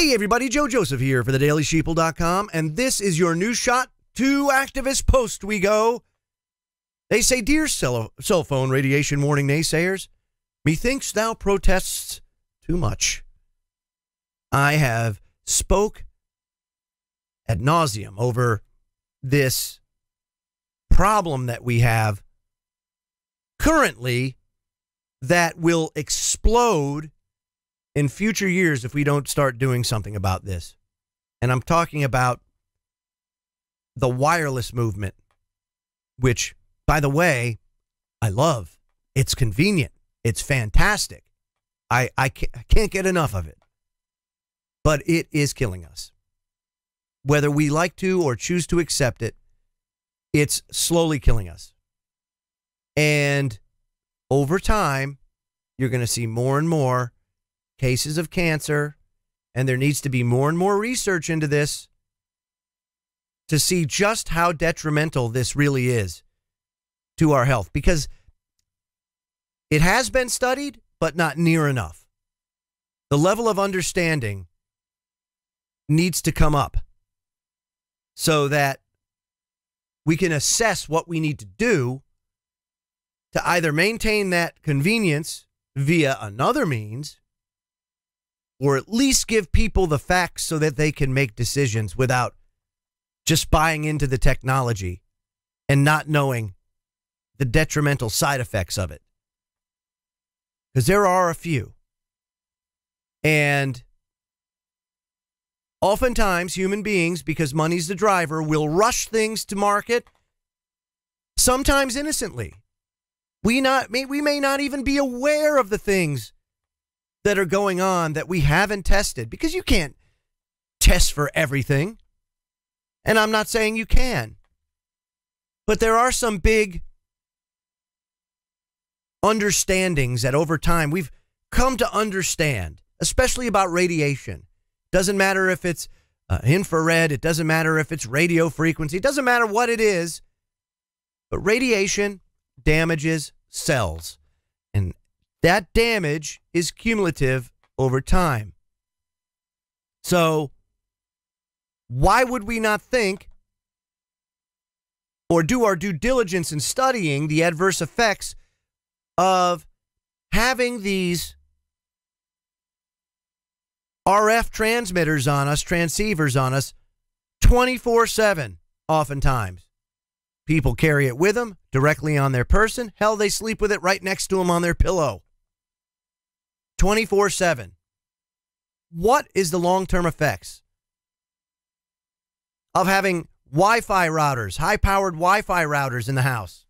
Hey everybody, Joe Joseph here for thedailysheeple.com, and this is your new shot to activist post we go. They say, dear cell phone radiation warning naysayers, methinks thou protests too much. I have spoke ad nauseum over this problem that we have currently that will explode in future years if we don't start doing something about this. And I'm talking about the wireless movement, which, by the way, I love. It's convenient. It's fantastic. I can't get enough of it. But it is killing us. Whether we like to or choose to accept it, it's slowly killing us. And over time, you're going to see more and more cases of cancer, and there needs to be more and more research into this to see just how detrimental this really is to our health, because it has been studied, but not near enough. The level of understanding needs to come up so that we can assess what we need to do to either maintain that convenience via another means, or at least give people the facts so that they can make decisions without just buying into the technology and not knowing the detrimental side effects of it. Because there are a few. And oftentimes human beings, because money's the driver, will rush things to market, sometimes innocently. We may not even be aware of the things that are going on that we haven't tested, because you can't test for everything. And I'm not saying you can. But there are some big understandings that over time we've come to understand, especially about radiation. Doesn't matter if it's infrared. It doesn't matter if it's radio frequency. It doesn't matter what it is. But radiation damages cells. And that damage is cumulative over time. So why would we not think or do our due diligence in studying the adverse effects of having these RF transmitters on us, transceivers on us, 24/7 oftentimes? People carry it with them directly on their person. Hell, they sleep with it right next to them on their pillow. 24/7. What is the long-term effects of having Wi-Fi routers, high-powered Wi-Fi routers in the house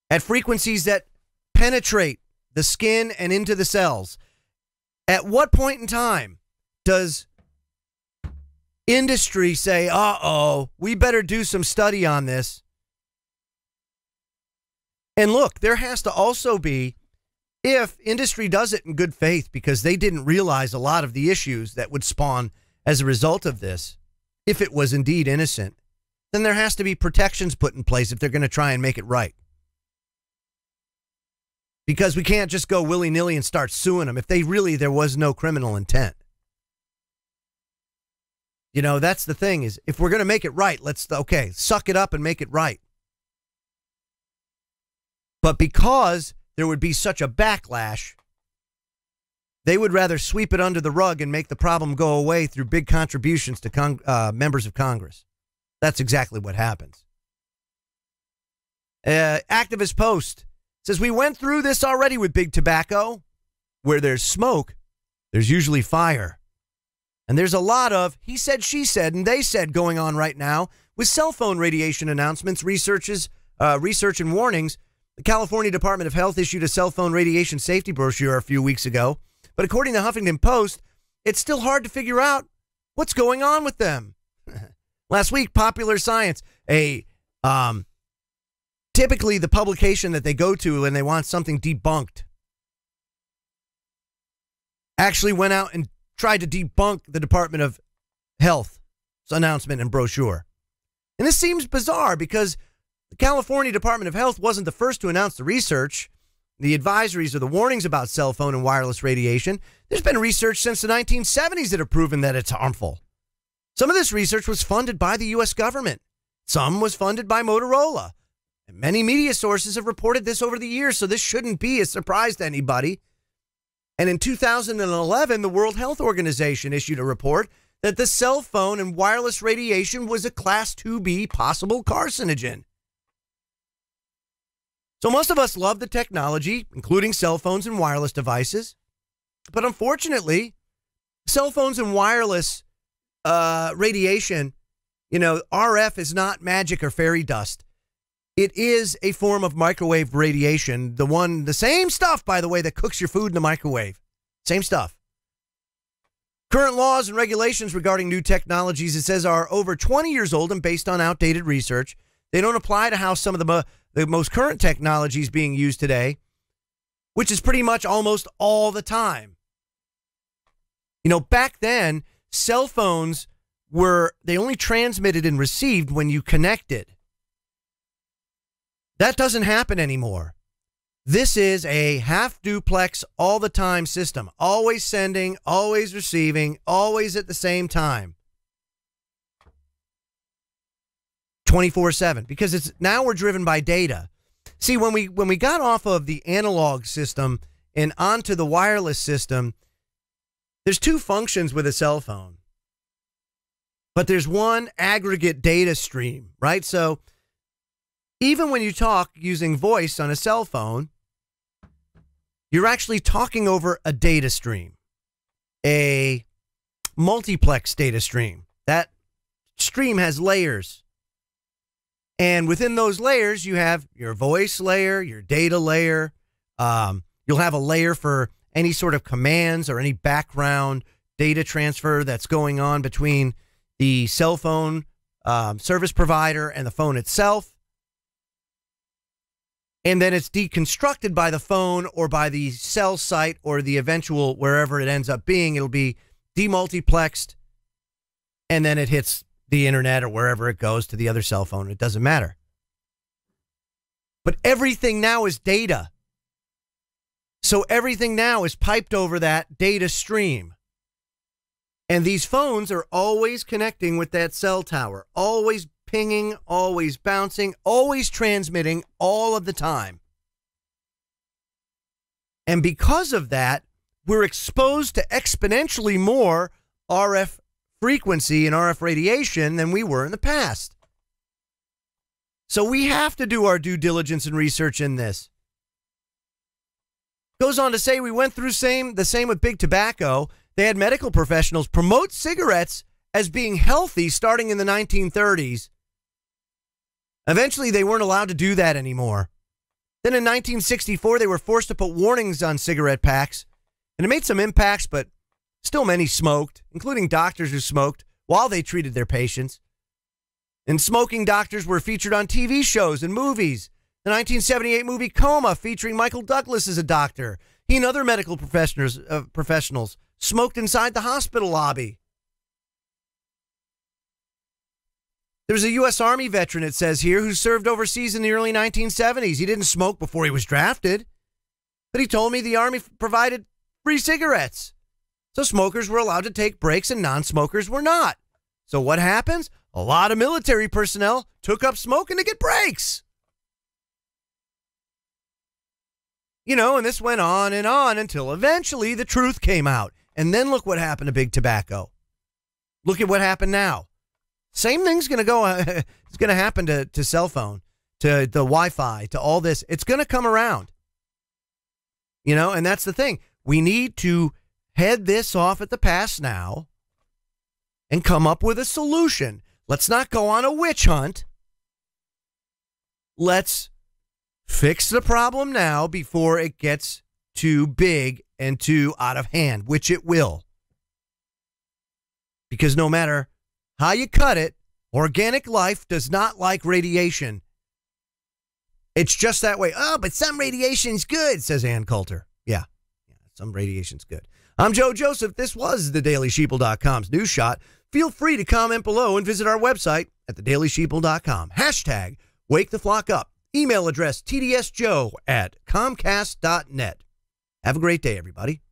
at frequencies that penetrate the skin and into the cells? At what point in time does industry say, uh-oh, we better do some study on this? And look, there has to also be, if industry does it in good faith because they didn't realize a lot of the issues that would spawn as a result of this, if it was indeed innocent, then there has to be protections put in place if they're going to try and make it right. Because we can't just go willy-nilly and start suing them if there was no criminal intent. You know, that's the thing, is if we're going to make it right, okay, suck it up and make it right. But because there would be such a backlash, they would rather sweep it under the rug and make the problem go away through big contributions to members of Congress. That's exactly what happens. Activist Post says, we went through this already with big tobacco. Where there's smoke, there's usually fire. And there's a lot of he said, she said, and they said going on right now with cell phone radiation announcements, research and warnings. The California Department of Health issued a cell phone radiation safety brochure a few weeks ago. But according to Huffington Post, it's still hard to figure out what's going on with them. Last week, Popular Science, typically the publication that they go to when they want something debunked, actually went out and tried to debunk the Department of Health's announcement and brochure. And this seems bizarre because the California Department of Health wasn't the first to announce the research, the advisories, or the warnings about cell phone and wireless radiation. There's been research since the 1970s that have proven that it's harmful. Some of this research was funded by the U.S. government. Some was funded by Motorola. And many media sources have reported this over the years, so this shouldn't be a surprise to anybody. And in 2011, the World Health Organization issued a report that the cell phone and wireless radiation was a Class 2B possible carcinogen. So most of us love the technology, including cell phones and wireless devices. But unfortunately, cell phones and wireless radiation, RF is not magic or fairy dust. It is a form of microwave radiation. The same stuff, by the way, that cooks your food in the microwave. Same stuff. Current laws and regulations regarding new technologies, it says, are over 20 years old and based on outdated research. They don't apply to how some of the most current technologies being used today, which is pretty much almost all the time. Back then, cell phones they only transmitted and received when you connected. That doesn't happen anymore. This is a half duplex all the time system, always sending, always receiving, always at the same time. 24/7, because now we're driven by data. See, when we got off of the analog system and onto the wireless system, there's two functions with a cell phone. But there's one aggregate data stream, right? So even when you talk using voice on a cell phone, you're actually talking over a data stream, a multiplex data stream. That stream has layers. And within those layers, you have your voice layer, your data layer. You'll have a layer for any sort of commands or any background data transfer that's going on between the cell phone service provider and the phone itself. And then it's deconstructed by the phone or by the cell site or the eventual wherever it ends up being. It'll be demultiplexed, and then it hits the internet or wherever it goes to the other cell phone. It doesn't matter. But everything now is data. So everything now is piped over that data stream. And these phones are always connecting with that cell tower, always pinging, always bouncing, always transmitting all of the time. And because of that, we're exposed to exponentially more RF frequency and RF radiation than we were in the past. So we have to do our due diligence and research in this. Goes on to say we went through the same with big tobacco. They had medical professionals promote cigarettes as being healthy starting in the 1930s. Eventually, they weren't allowed to do that anymore. Then in 1964, they were forced to put warnings on cigarette packs. And it made some impacts, but still many smoked, including doctors who smoked while they treated their patients. And smoking doctors were featured on TV shows and movies. The 1978 movie Coma, featuring Michael Douglas as a doctor. He and other medical professionals smoked inside the hospital lobby. There's a U.S. Army veteran, it says here, who served overseas in the early 1970s. He didn't smoke before he was drafted, but he told me the Army provided free cigarettes. So smokers were allowed to take breaks and non-smokers were not. So what happens? A lot of military personnel took up smoking to get breaks. And this went on and on until eventually the truth came out. And then look what happened to big tobacco. Look at what happened now. Same thing's going to go. It's going to happen to cell phone, to the Wi-Fi, to all this. It's going to come around. And that's the thing. We need to head this off at the pass now and come up with a solution. Let's not go on a witch hunt. Let's fix the problem now before it gets too big and too out of hand, which it will. Because no matter how you cut it, organic life does not like radiation. It's just that way. Oh, but some radiation's good, says Ann Coulter. Yeah, some radiation's good. I'm Joe Joseph. This was thedailysheeple.com's News Shot. Feel free to comment below and visit our website at thedailysheeple.com. Hashtag Wake the Flock Up. Email address tdsjoe@comcast.net. Have a great day, everybody.